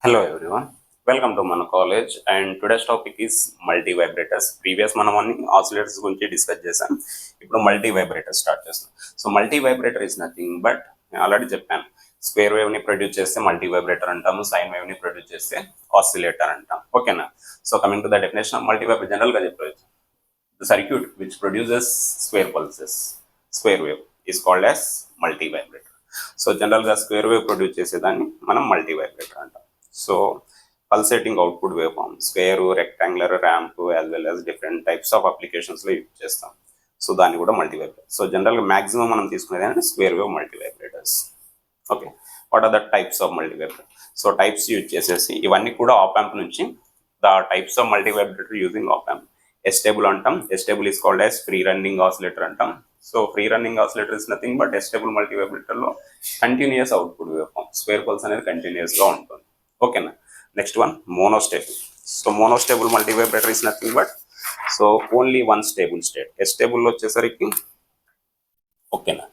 Hello everyone, welcome to మన college and today's topic is multi vibrators. Previous మనం అన్ని oscillators గురించి discuss చేసాం. ఇప్పుడు మల్టీ వైబ్రేటర్ స్టార్ట్ చేస్తాం. So multi vibrator is nothing but నేను ఆల్రెడీ చెప్పాను, స్క్వేర్ వేవ్ ని ప్రొడ్యూస్ చేస్తే మల్టీ వైబ్రేటర్ అంటాము, సైన్ వేవ్ ని ప్రొడ్యూస్ చేస్తే ఆసిలేటర్ అంటాం. ఓకేనా? So coming to the definition of multi vibrator, general గా చెప్పవచ్చు the circuit which produces square pulses, square wave is called as multi vibrator. So general గా square wave produce చేసేదాన్ని మనం multi vibrator అంటాం. So pulsating output waveform, square, rectangular, ramp, as well as different types of applications లో use చేస్తాం. So దాన్ని కూడా multi vibrator. So జనరల్గా maximum మనం తీసుకునేది అంటే square wave multi vibrators. Okay, what are the types of multi vibrator? So types use చేసేసి ఇవన్నీ కూడా ఆప్ యాంప్ నుంచి the types of multi vibrator using op amp. Astable అంటాం, astable is called as free running oscillator అంటాం. So free running oscillator is nothing but astable multi వైబ్రేటర్లో continuous output wave form, square pulse అనేది కంటిన్యూస్గా ఉంటుంది. ఓకేనా? Next one monostable. So monostable multi vibrator is nothing but so only one stable state. Astable వచ్చేసరికి ఓకేనా,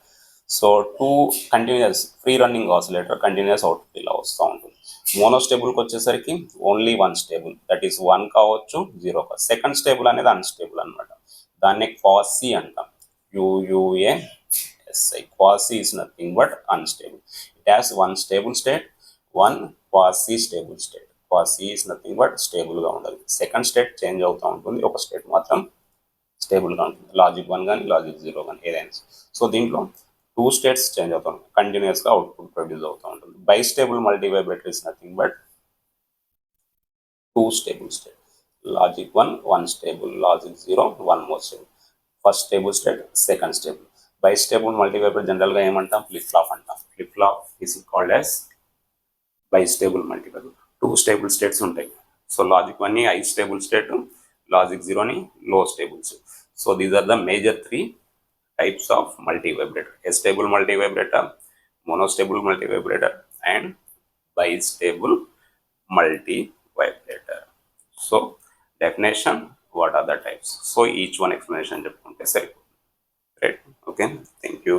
so to continuous free running oscillator continuous output ఇలా వస్తూ ఉంటుంది. మోనోస్టేబుల్కి వచ్చేసరికి only one stable, that is 1 కావచ్చు 0 కావచ్చు. సెకండ్ స్టేబుల్ అనేది అన్స్టేబుల్ అనమాట, దాన్ని క్వాసీ అంటాం. QUASI, quasi is nothing but unstable. It has one stable state, one quasi stable state. Quasi is nothing but స్టేబుల్గా ఉండదు. సెకండ్ స్టేట్ చేంజ్ అవుతూ ఉంటుంది, ఒక స్టేట్ మాత్రం స్టేబుల్గా ఉంటుంది. లాజిక్ 1 కానీ లాజిక్ 0 కానీ ఏదైనా. సో దీంట్లో టూ స్టేట్స్ చేంజ్ అవుతూ ఉంటాయి, కంటిన్యూస్గా అవుట్పుట్ ప్రొడ్యూస్ అవుతూ ఉంటుంది. Bistable multi vibrator is nothing but two stable state. Logic 1 1 stable, logic 0 1 more stable. First stable state, second stable. Bistable multi vibrator జనరల్గా ఏమంటాం? ఫ్లిప్ ఫ్లాప్ అంటాం. Flip flop is called as bistable multi vibrator. Two stable states ఉంటాయి. So logic 1ని high stable state, logic 0ని low stable state. So these are the major 3 types of multi vibrator: stable multi vibrator, monostable multi vibrator, and bistable multi vibrator. So definition, what are the types? So each one explanation చెప్పుకుంటే సరిపోతుంది. Right? Okay, thank you.